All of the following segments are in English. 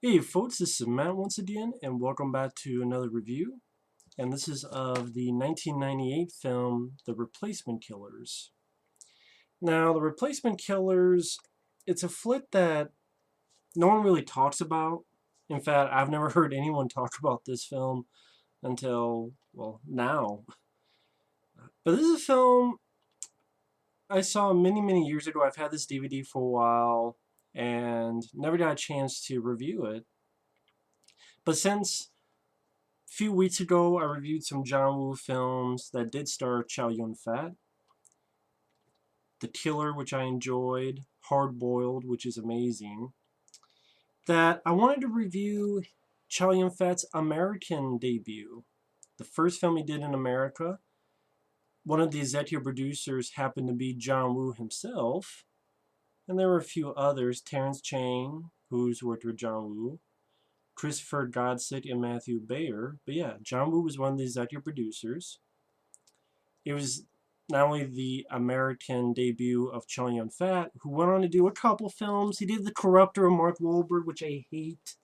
Hey folks, this is Matt once again, and welcome back to another review. And this is of the 1998 film, The Replacement Killers. Now, The Replacement Killers, it's a flick that no one really talks about. In fact, I've never heard anyone talk about this film until, well, now. But this is a film I saw many years ago. I've had this DVD for a while and never got a chance to review it. But since few weeks ago, I reviewed some John Woo films that did star Chow Yun-fat. The Killer, which I enjoyed. Hard Boiled, which is amazing. That I wanted to review Chow Yun-fat's American debut. The first film he did in America. One of the executive producers happened to be John Woo himself. And there were a few others. Terrence Chang, who's worked with John Woo. Christopher Godsick and Matthew Bayer. But yeah, John Woo was one of the executive producers. It was not only the American debut of Chow Yun-fat, who went on to do a couple films. He did The Corruptor of Mark Wahlberg, which I hate.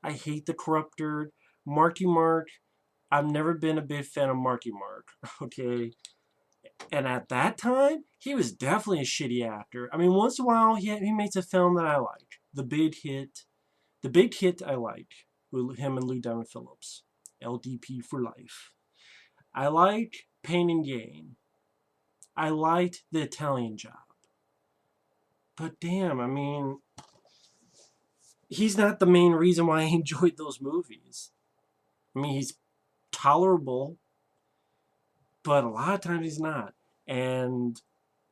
I hate The Corruptor. Marky Mark, I've never been a big fan of Marky Mark, okay? And at that time, he was definitely a shitty actor. I mean, once in a while, he makes a film that I like. The Big Hit. The Big Hit I like, with him and Lou Diamond Phillips. LDP for life. I like Pain and Gain. I liked The Italian Job. But damn, I mean, he's not the main reason why I enjoyed those movies. I mean, he's tolerable, but a lot of times he's not. And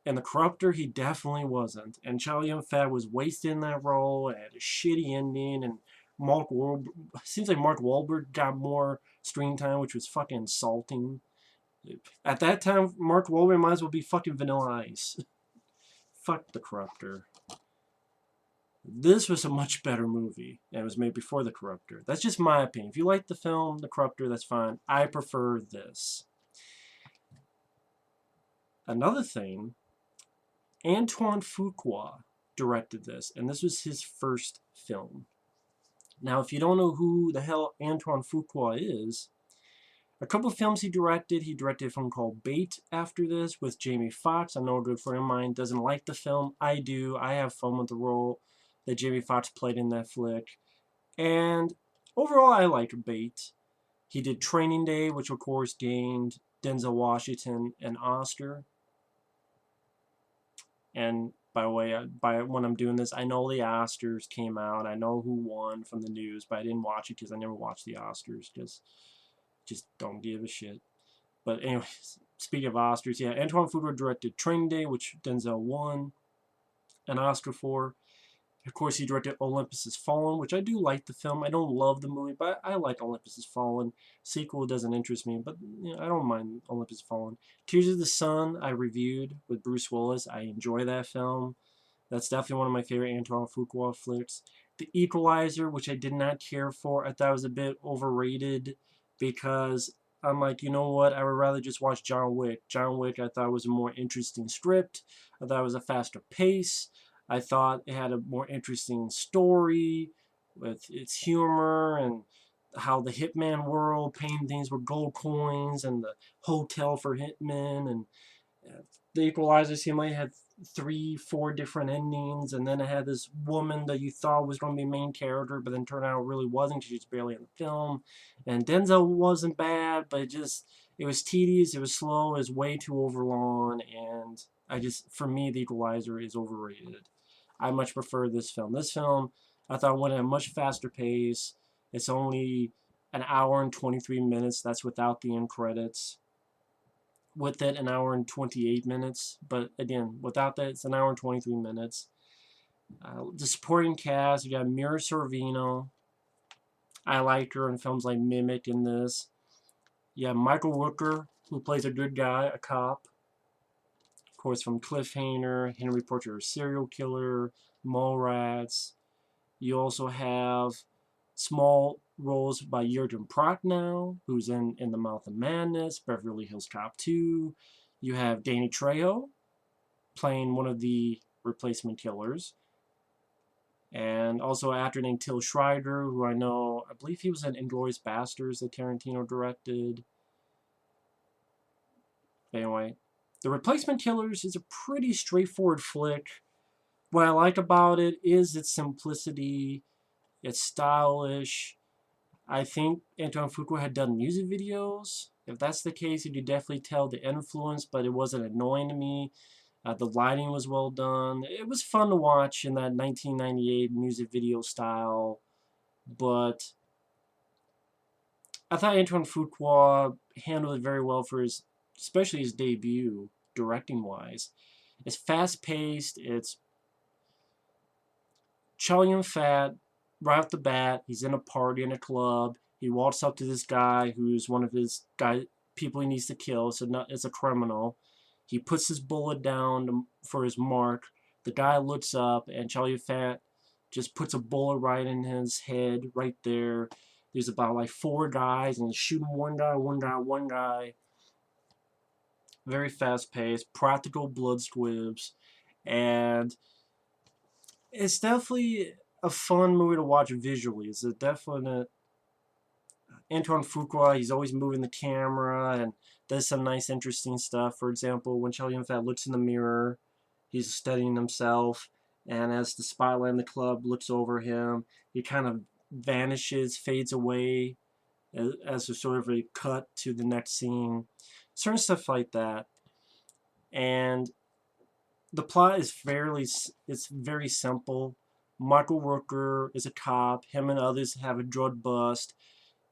in The Corruptor, he definitely wasn't. And Chow Yun-fat was wasted in that role, and had a shitty ending, and Mark Wahlberg, seems like Mark Wahlberg got more screen time, which was fucking insulting. At that time, Mark Wahlberg might as well be fucking Vanilla Ice. Fuck The Corruptor. This was a much better movie, and it was made before The Corruptor. That's just my opinion. If you like the film, The Corruptor, that's fine. I prefer this. Another thing, Antoine Fuqua directed this, and this was his first film. Now, if you don't know who the hell Antoine Fuqua is, a couple of films he directed a film called Bait after this with Jamie Foxx. I know a good friend of mine doesn't like the film. I do. I have fun with the role that Jamie Foxx played in that flick. And overall, I like Bait. He did Training Day, which of course gained Denzel Washington an Oscar. And by the way, when I'm doing this, I know the Oscars came out. I know who won from the news, but I didn't watch it because I never watched the Oscars because just don't give a shit. But anyways, speaking of Oscars, yeah, Antoine Fuqua directed Training Day, which Denzel won an Oscar for. Of course, he directed Olympus Has Fallen, which I do like the film. I don't love the movie, but I like Olympus Has Fallen. Sequel doesn't interest me, but you know, I don't mind Olympus Has Fallen. Tears of the Sun, I reviewed with Bruce Willis. I enjoy that film. That's definitely one of my favorite Antoine Fuqua flicks. The Equalizer, which I did not care for, I thought was a bit overrated because I'm like, you know what? I would rather just watch John Wick. John Wick, I thought was a more interesting script. I thought it was a faster pace. I thought it had a more interesting story with its humor and how the hitman world paying things with gold coins and the hotel for hitmen and the Equalizer seemed like it had 3, 4 different endings, and then it had this woman that you thought was going to be main character, but then turned out it really wasn't because she was barely in the film. And Denzel wasn't bad, but it was tedious, it was slow, it was way too overlong, and for me, The Equalizer is overrated. I much prefer this film. This film, I thought went at a much faster pace. It's only an hour and 23 minutes. That's without the end credits. With it, an hour and 28 minutes. But again, without that, it's an hour and 23 minutes. The supporting cast, you got Mira Sorvino. I like her in films like Mimic in this. You have Michael Rooker, who plays a good guy, a cop. Of course, from Cliffhanger, Henry Portrait of a Serial Killer, Mallrats. You also have small roles by Jurgen Prochnow, who's in The Mouth of Madness, Beverly Hills Cop 2. You have Danny Trejo playing one of the replacement killers. And also an actor named Till Schreiber, who I believe he was in Inglourious Basterds that Tarantino directed. Anyway, The Replacement Killers is a pretty straightforward flick. What I like about it is its simplicity, it's stylish. I think Antoine Fuqua had done music videos. If that's the case, you could definitely tell the influence, but it wasn't annoying to me. The lighting was well done. It was fun to watch in that 1998 music video style, but I thought Antoine Fuqua handled it very well for especially his debut, directing wise. It's fast paced. It's Chow Yun-fat, right off the bat, he's in a party in a club. He walks up to this guy who's one of his people he needs to kill. So it's a criminal. He puts his bullet down for his mark. The guy looks up, and Chow Yun-fat just puts a bullet right in his head, right there. There's about like 4 guys, and he's shooting one guy. Very fast paced, practical blood squibs, and it's definitely a fun movie to watch visually. It's a definite Antoine Fuqua. He's always moving the camera and does some nice, interesting stuff. For example, when Chow Yun-fat looks in the mirror, he's studying himself, and as the spotlight in the club looks over him, he kind of vanishes, fades away, as a sort of a cut to the next scene. Certain stuff like that, and the plot is it's very simple. Michael Rooker is a cop. Him and others have a drug bust.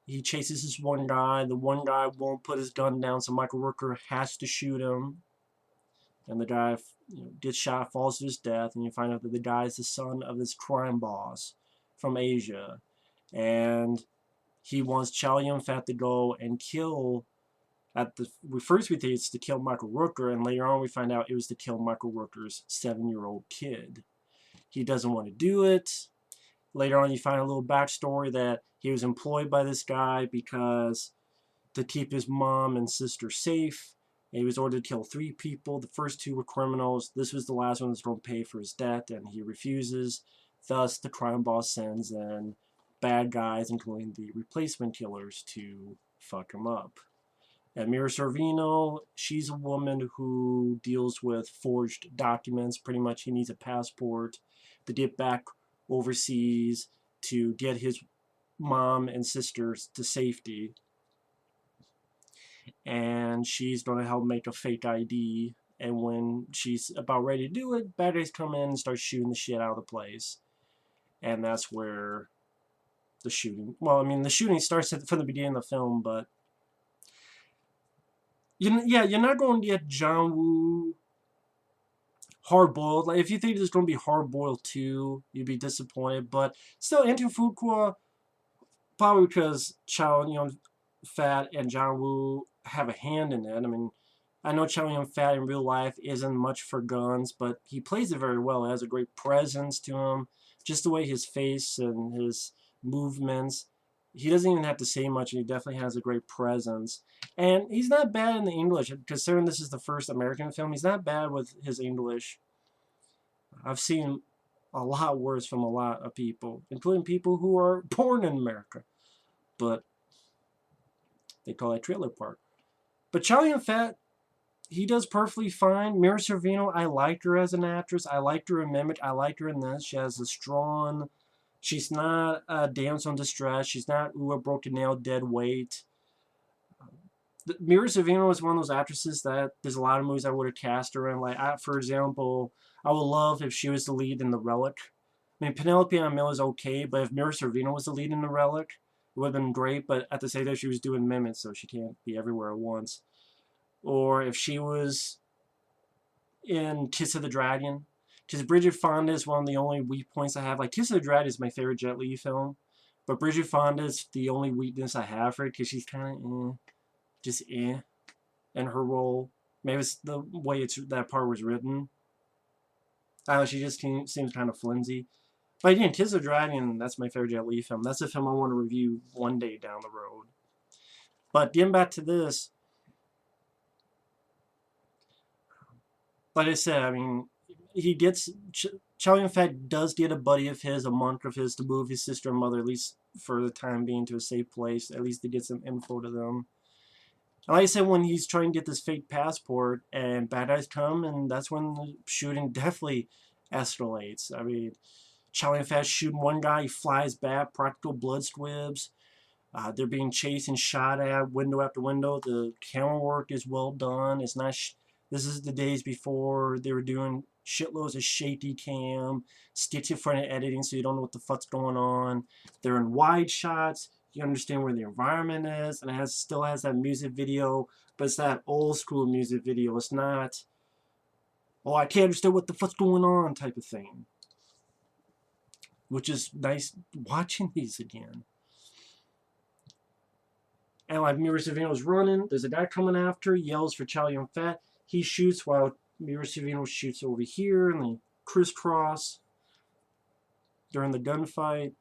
He chases this one guy. The one guy won't put his gun down, so Michael Rooker has to shoot him. And the guy gets shot, falls to his death, and you find out that the guy is the son of this crime boss from Asia. And he wants Chow Yun-fat to go and kill first we think it's to kill Michael Rooker, and later on we find out it was to kill Michael Rooker's 7-year-old kid. He doesn't want to do it. Later on you find a little backstory that he was employed by this guy because to keep his mom and sister safe. And he was ordered to kill 3 people. The first 2 were criminals. This was the last one that's going to pay for his debt, and he refuses. Thus, the crime boss sends in bad guys, including the replacement killers, to fuck him up. And Mira Sorvino, she's a woman who deals with forged documents. Pretty much he needs a passport to get back overseas to get his mom and sisters to safety. And she's going to help make a fake ID. And when she's about ready to do it, bad guys come in and start shooting the shit out of the place. And that's where the shooting... Well, I mean, the shooting starts from the beginning of the film, but... You're not going to get John Woo hard-boiled. Like, if you think there's going to be hard-boiled 2, you'd be disappointed. But still, Antoine Fuqua, probably because Chow Yun-fat and John Woo have a hand in it. I mean, I know Chow Yun-fat in real life isn't much for guns, but he plays it very well. It has a great presence to him. Just the way his face and his movements. He doesn't even have to say much, and he definitely has a great presence. And he's not bad in the English. Considering this is the first American film, he's not bad with his English. I've seen a lot worse from a lot of people, including people who are born in America. But they call that trailer park. But Chow Yun-fat, he does perfectly fine. Mira Sorvino, I liked her as an actress. I liked her in Mimic. I liked her in this. She has a strong... She's not a damsel in distress. She's not, ooh, a broken nail, dead weight. Mira Sorvino is one of those actresses that there's a lot of movies I would have cast her in. Like, for example, I would love if she was the lead in The Relic. I mean, Penelope Ann is okay, but if Mira Sorvino was the lead in The Relic, it would have been great. But at the same time, she was doing Mimic, so she can't be everywhere at once. Or if she was in Kiss of the Dragon. Because Bridget Fonda is one of the only weak points I have. Like, Kiss of the Dragon is my favorite Jet Li film. But Bridget Fonda is the only weakness I have for it, because she's kind of just in her role. Maybe it's the way that part was written. I don't know, she just seems kind of flimsy. But again, Kiss of the Dragon, that's my favorite Jet Li film. That's a film I want to review one day down the road. But getting back to this, like I said, I mean, he gets Chow Yun-fat does get a buddy of his, a monk of his, to move his sister and mother, at least for the time being, to a safe place, at least to get some info to them. And like I said, when he's trying to get this fake passport and bad guys come, and that's when the shooting definitely escalates. I mean, Chow Yun-fat shooting one guy, he flies back, practical blood squibs. They're being chased and shot at window after window. The camera work is well done. It's not. This is the days before they were doing shitloads of shaky cam, stitch in front of editing, so you don't know what the fuck's going on. They're in wide shots. You understand where the environment is, and it still has that music video, but it's that old school music video. It's not, oh, I can't understand what the fuck's going on type of thing. Which is nice watching these again. And like Mira Sorvino's running, there's a guy coming after, yells for Chow Yun-fat. He shoots while Mira Sorvino shoots over here, and they crisscross during the gunfight.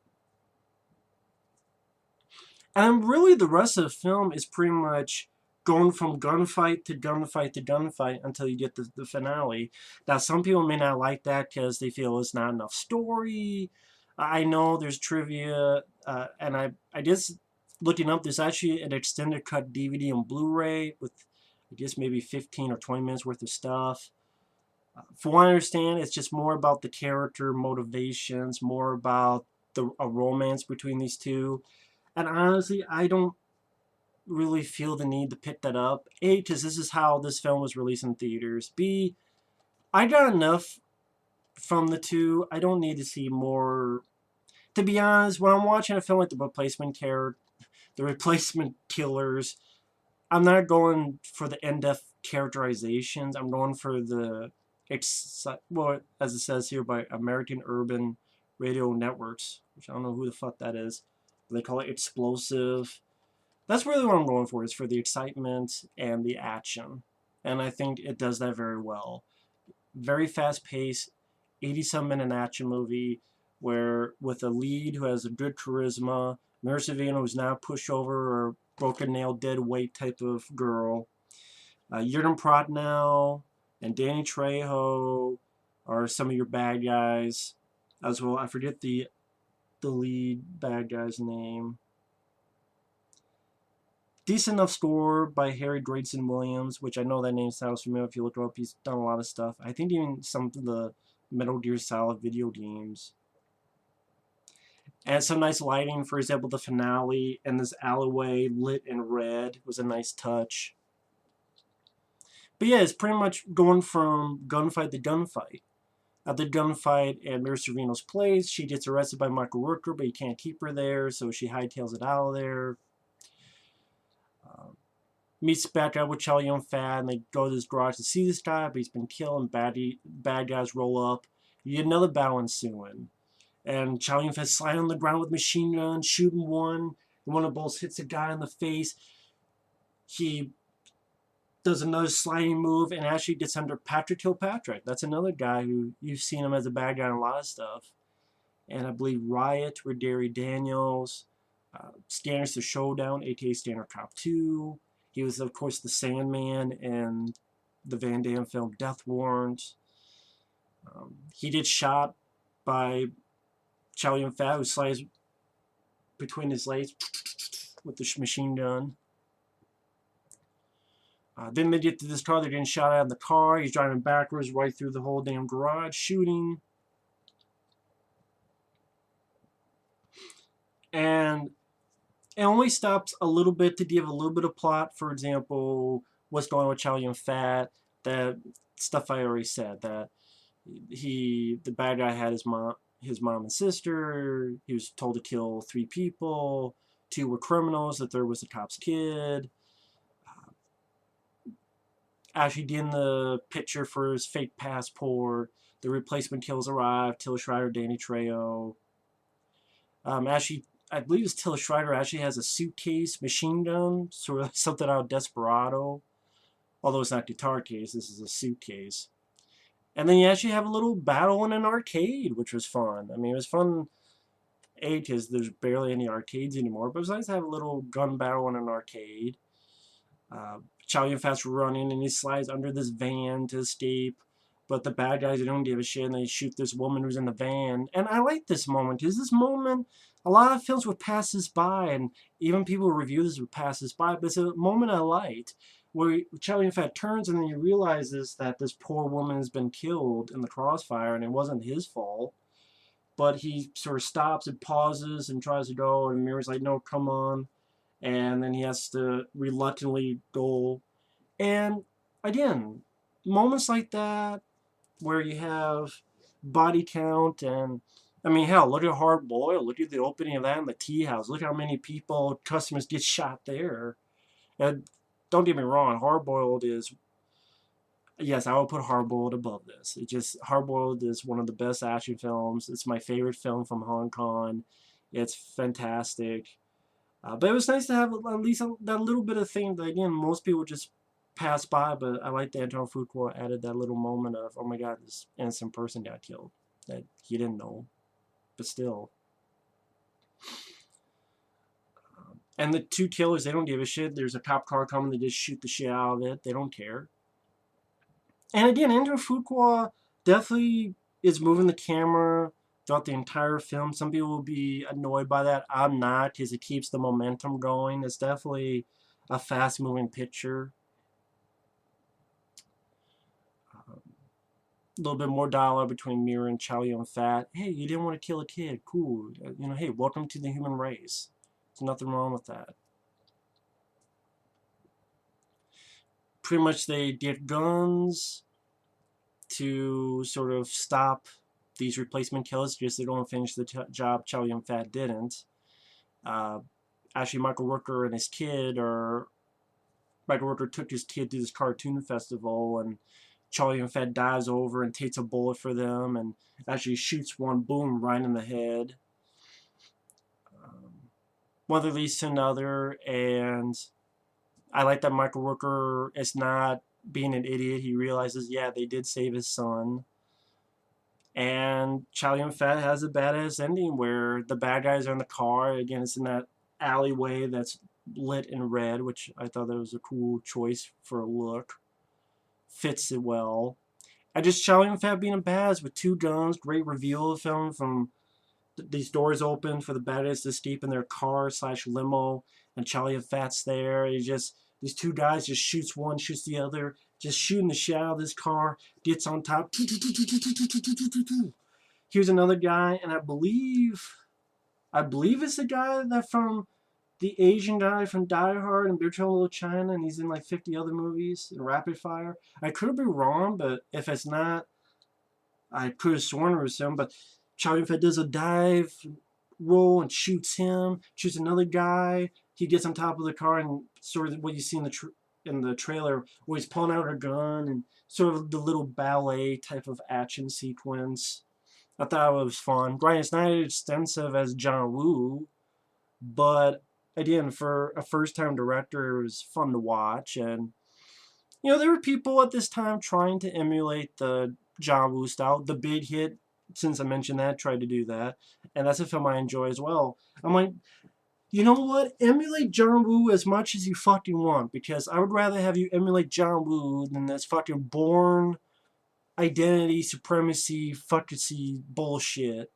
And really, the rest of the film is pretty much going from gunfight to gunfight to gunfight until you get the finale. Now, some people may not like that because they feel it's not enough story. I know there's trivia, and I just looking up, there's actually an extended cut DVD and Blu-ray with, I guess, maybe 15 or 20 minutes worth of stuff. From what I understand, it's just more about the character motivations, more about a romance between these two. And honestly, I don't really feel the need to pick that up. A, because this is how this film was released in theaters. B, I got enough from the two. I don't need to see more. To be honest, when I'm watching a film like The Replacement Killers, I'm not going for the in-depth characterizations. I'm going for the, well, as it says here, by American Urban Radio Networks, which I don't know who the fuck that is. They call it explosive. That's really what I'm going for, is for the excitement and the action. And I think it does that very well. Very fast-paced, 80-some minute action movie where with a lead who has a good charisma, Mira Sorvino who's now pushed over or broken nail dead weight type of girl. Jurgen Prochnow and Danny Trejo are some of your bad guys as well. I forget the lead bad guy's name. Decent enough score by Harry Gregson Williams, which I know that name sounds familiar if you look him up. He's done a lot of stuff. I think even some of the Metal Gear Solid video games. And some nice lighting, for example, the finale and this alleyway lit in red was a nice touch. But yeah, it's pretty much going from gunfight to gunfight. At the gunfight at Mira Sorvino's place, she gets arrested by Michael Rooker, but he can't keep her there, so she hightails it out of there. Meets back up with Chow Yun-fat, and they go to this garage to see this guy, but he's been killed, and bad guys roll up. You get another battle ensuing. And Chow Yun-fat sliding on the ground with machine gun, shooting one, and one of the bullets hits a guy in the face. He does another sliding move and actually gets under Patrick Kilpatrick. That's another guy who you've seen him as a bad guy in a lot of stuff. And I believe Riot with Derry Daniels, Standards to Showdown, aka Standard Cop 2. He was, of course, the Sandman in the Van Damme film Death Warrant. He did shot by Chow Yun-fat, who slides between his legs with the machine gun. Then they get to this car, they're getting shot at in the car. He's driving backwards right through the whole damn garage, shooting. And it only stops a little bit to give a little bit of plot. For example, what's going on with Chow Yun-fat, that stuff I already said, that the bad guy had his mom and sister. He was told to kill 3 people. 2 were criminals. The 3rd was the cop's kid. Actually getting the picture for his fake passport. The replacement kills arrive. Till Schreider, Danny Trejo. Actually, I believe it's Till Schreider actually has a suitcase machine gun, sort of something out of Desperado. Although it's not a guitar case, this is a suitcase. And then you actually have a little battle in an arcade, which was fun. I mean, it was fun, A, because there's barely any arcades anymore, but it was nice to have a little gun battle in an arcade. Chow Yun-fat's running, and he slides under this van to escape. But the bad guys, they don't give a shit, and they shoot this woman who's in the van. And I like this moment, because this moment, a lot of films would pass this by, and even people who review this would pass this by, but it's a moment I liked, where Chow Yun-fat turns and then he realizes that this poor woman has been killed in the crossfire, and it wasn't his fault. But he sort of stops and pauses and tries to go, and Mira's like, no, come on. And then he has to reluctantly go. And again, moments like that, where you have body count, and I mean, hell, look at Hard Boiled. Look at the opening of that in the tea house. Look how many people, customers, get shot there. And don't get me wrong, Hard Boiled is, yes, I will put Hard Boiled above this. It just, Hard Boiled is one of the best action films. It's my favorite film from Hong Kong. It's fantastic. But it was nice to have at least that little bit of thing that, again, most people just pass by, but I like that Antoine Fuqua added that little moment of, oh my god, this innocent person got killed that he didn't know, but still. And the two killers, they don't give a shit. There's a cop car coming, they just shoot the shit out of it. They don't care. And again, Antoine Fuqua definitely is moving the camera throughout the entire film. Some people will be annoyed by that. I'm not, because it keeps the momentum going. It's definitely a fast-moving picture. A little bit more dialogue between Mira and Chow Yun-fat. Hey, you didn't want to kill a kid. Cool. You know, hey, welcome to the human race. There's nothing wrong with that. Pretty much they get guns to sort of stop these replacement killers, just they don't finish the job Chow Yun-fat didn't. Actually, Michael Rooker and his kid, or Michael Rooker took his kid to this cartoon festival, and Chow Yun-fat dives over and takes a bullet for them, and actually shoots one, boom, right in the head. One leads to another, and I like that Michael Rooker is not being an idiot. He realizes, yeah, they did save his son. And Chow Yun-fat has a badass ending where the bad guys are in the car. Again, it's in that alleyway that's lit in red, which I thought that was a cool choice for a look. Fits it well. I just Chow Yun-fat being a badass with two guns. Great reveal of the film, from these doors open for the bad guys to escape in their car / limo, and Chow Yun-fat's there. He just, these two guys just shoots one, shoots the other, just shooting the shit out of this car, gets on top. Here's another guy, and I believe it's the guy that from the Asian guy from Die Hard and Beautiful Little China, and he's in like 50 other movies in Rapid Fire. I could be wrong, but if it's not, I could have sworn it was him. But Chow Yun-fat does a dive roll and shoots him, shoots another guy. He gets on top of the car, and sort of what you see in the trailer, where he's pulling out a gun, and sort of the little ballet type of action sequence. I thought it was fun. Granted, it's not as extensive as John Woo, but again, for a first-time director, it was fun to watch. And you know, there were people at this time trying to emulate the John Woo style. The Big Hit, since I mentioned that, tried to do that, and that's a film I enjoy as well. I'm like, you know what? Emulate John Woo as much as you fucking want, because I would rather have you emulate John Woo than this fucking Bourne identity supremacy fucking bullshit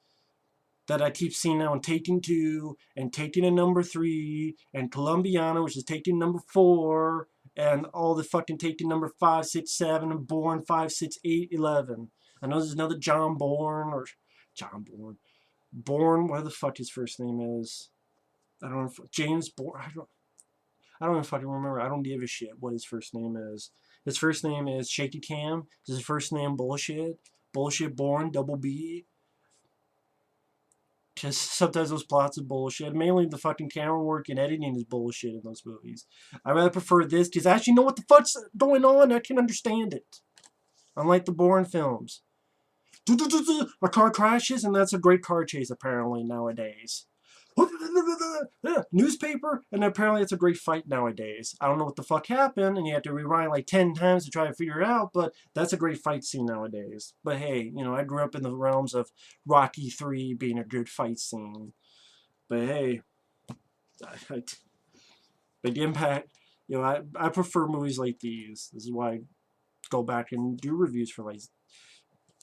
that I keep seeing now in Taken 2 and Taken number 3 and Colombiana, which is Taken number 4, and all the fucking Taken number 5, 6, 7, and Bourne 5, 6, 8, 11. I know there's another John Bourne, or John Bourne. Bourne, what the fuck his first name is. I don't know if James Bourne. I don't even fucking remember. I don't give a shit what his first name is. His first name is Shaky Cam. Is his first name Bullshit? Bullshit Bourne, double B. Because sometimes those plots are bullshit. Mainly the fucking camera work and editing is bullshit in those movies. I rather prefer this, because I actually know what the fuck's going on. I can understand it. Unlike the Bourne films. A car crashes, and that's a great car chase apparently nowadays. Newspaper, and apparently it's a great fight nowadays. I don't know what the fuck happened, and you have to rewind like 10 times to try to figure it out, but that's a great fight scene nowadays. But hey, you know, I grew up in the realms of Rocky 3 being a good fight scene. But hey, but the impact, you know, I prefer movies like these. This is why I go back and do reviews for like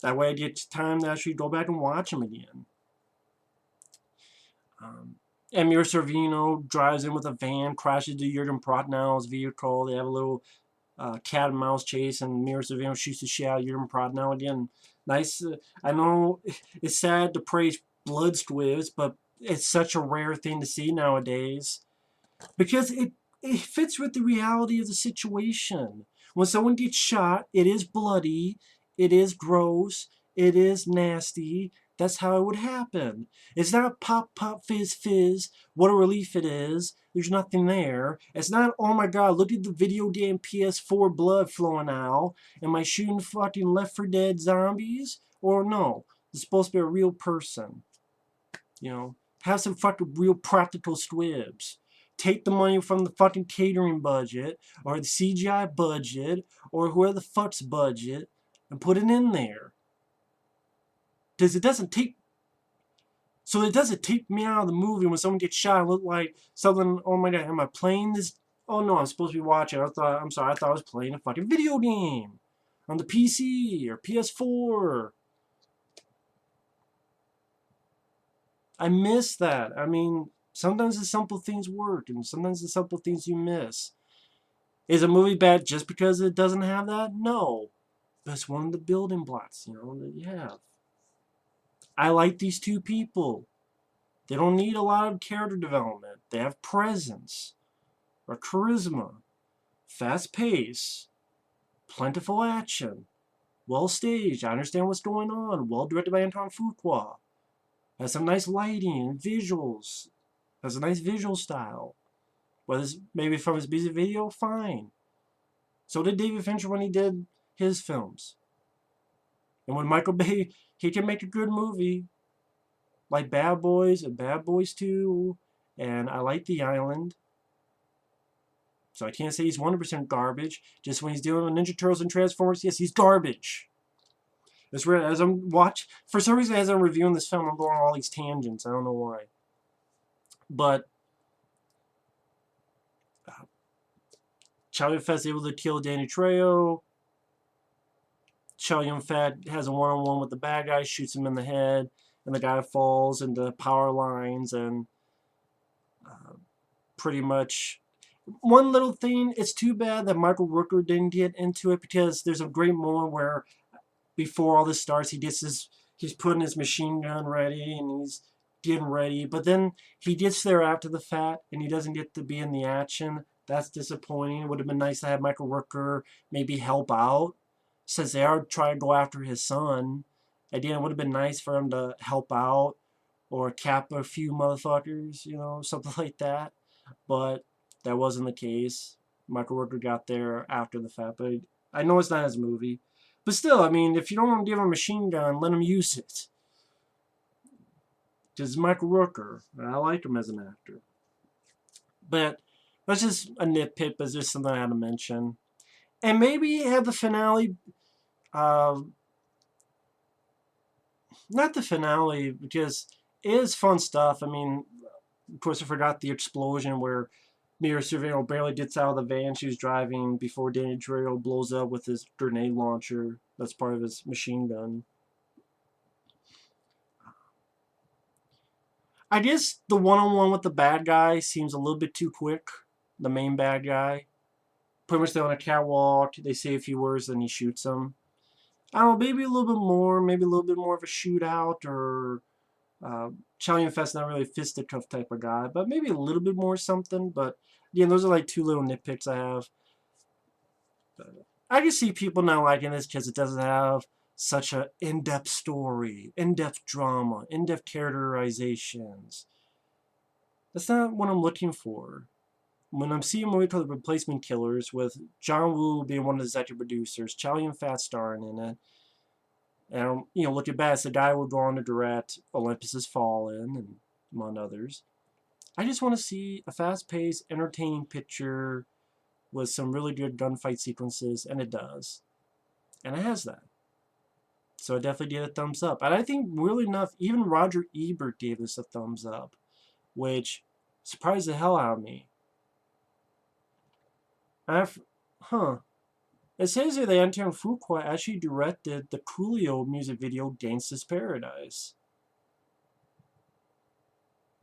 That way I get time to actually go back and watch them again. And Mira Sorvino drives in with a van, crashes into Jurgen Prochnow vehicle. They have a little cat and mouse chase, and Mira Sorvino shoots the shit out of Jurgen Prochnow again. Nice. I know it's sad to praise blood squibs, but it's such a rare thing to see nowadays because it fits with the reality of the situation. When someone gets shot, it is bloody, it is gross, it is nasty. That's how it would happen. It's not pop, pop, fizz, fizz. What a relief it is. There's nothing there. It's not, oh my god, look at the video game PS4 blood flowing out. Am I shooting fucking Left 4 Dead zombies? Or no, it's supposed to be a real person. You know, have some fucking real practical squibs. Take the money from the fucking catering budget or the CGI budget or whoever the fuck's budget and put it in there. Because it doesn't take me out of the movie when someone gets shot and look like something, oh my god, am I playing this? Oh no, I'm supposed to be watching. I'm sorry, I thought I was playing a fucking video game on the PC or PS4. I miss that. I mean, sometimes the simple things work, and sometimes the simple things you miss. Is a movie bad just because it doesn't have that? No. But it's one of the building blocks, you know, that you have. I like these two people. They don't need a lot of character development. They have presence, or charisma, fast pace, plentiful action, well staged. I understand what's going on. Well directed by Antoine Fuqua. Has some nice lighting and visuals. Has a nice visual style. Whether it's maybe from his music video, fine. So did David Fincher when he did his films. And when Michael Bay, he can make a good movie. Like Bad Boys and Bad Boys 2. And I like The Island. So I can't say he's 100% garbage. Just when he's dealing with Ninja Turtles and Transformers, yes, he's garbage. It's weird. As I'm for some reason, as I'm reviewing this film, I'm going on all these tangents. I don't know why. But Chow Yun-fat's able to kill Danny Trejo. Chow Yun-fat has a one-on-one with the bad guy, shoots him in the head, and the guy falls into power lines, and pretty much one little thing, it's too bad that Michael Rooker didn't get into it, because there's a great moment where before all this starts, he's putting his machine gun ready, and he's getting ready, but then he gets there after the fact, and he doesn't get to be in the action. That's disappointing. It would have been nice to have Michael Rooker maybe help out, since they are trying to go after his son. Again, it would have been nice for him to help out, or cap a few motherfuckers, you know, something like that. But that wasn't the case. Michael Rooker got there after the fact, but I know it's not his movie. But still, I mean, if you don't want to give him a machine gun, let him use it. Because Michael Rooker, I like him as an actor. But that's just a nitpick, but it's just something I had to mention. And maybe have the finale, not the finale, because it is fun stuff. I mean, of course, I forgot the explosion where Mira Sorvino barely gets out of the van she was driving before Danny Trejo blows up with his grenade launcher. That's part of his machine gun. I guess the one-on-one with the bad guy seems a little bit too quick. The main bad guy. Pretty much they're on a catwalk. They say a few words, then he shoots them. I don't know, maybe a little bit more. Maybe a little bit more of a shootout, or Chow Yun-fat's not really a fisticuff type of guy, but maybe a little bit more something. But yeah, those are like two little nitpicks I have. But I can see people not liking this because it doesn't have such an in-depth story, in-depth drama, in-depth characterizations. That's not what I'm looking for. When I'm seeing a movie called The Replacement Killers, with John Woo being one of the executive producers, Chow Yun-fat starring in it, and, you know, looking back, the guy would go on to direct Olympus Has Fallen, and among others. I just want to see a fast-paced, entertaining picture with some really good gunfight sequences, and it does. And it has that. So I definitely gave it a thumbs up. And I think, really enough, even Roger Ebert gave this a thumbs up, which surprised the hell out of me. Huh. It says here that Antoine Fuqua actually directed the Coolio music video Gangsta's Paradise.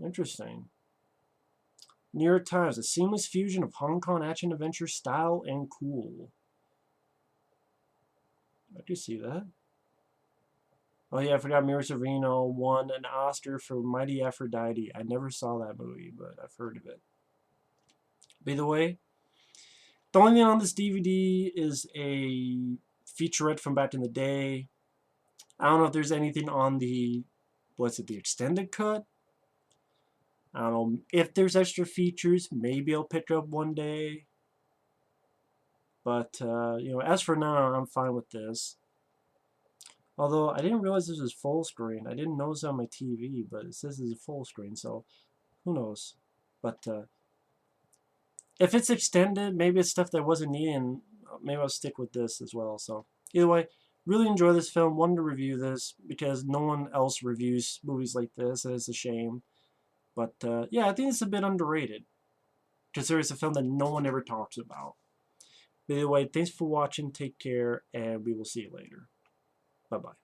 Interesting. New York Times, a seamless fusion of Hong Kong action-adventure style and cool. I do see that. Oh yeah, I forgot Mira Sorvino won an Oscar for Mighty Aphrodite. I never saw that movie, but I've heard of it. By the way, the only thing on this DVD is a featurette from back in the day. I don't know if there's anything on the, what's it, the extended cut? I don't know if there's extra features. Maybe I'll pick up one day. But, you know, as for now, I'm fine with this. Although, I didn't realize this was full screen. I didn't notice it on my TV, but it says it's full screen, so who knows. But, if it's extended, maybe it's stuff that wasn't needed, and maybe I'll stick with this as well. So, either way, really enjoy this film. Wanted to review this because no one else reviews movies like this, and it's a shame. But, yeah, I think it's a bit underrated, considering it's a film that no one ever talks about. But either way, thanks for watching, take care, and we will see you later. Bye-bye.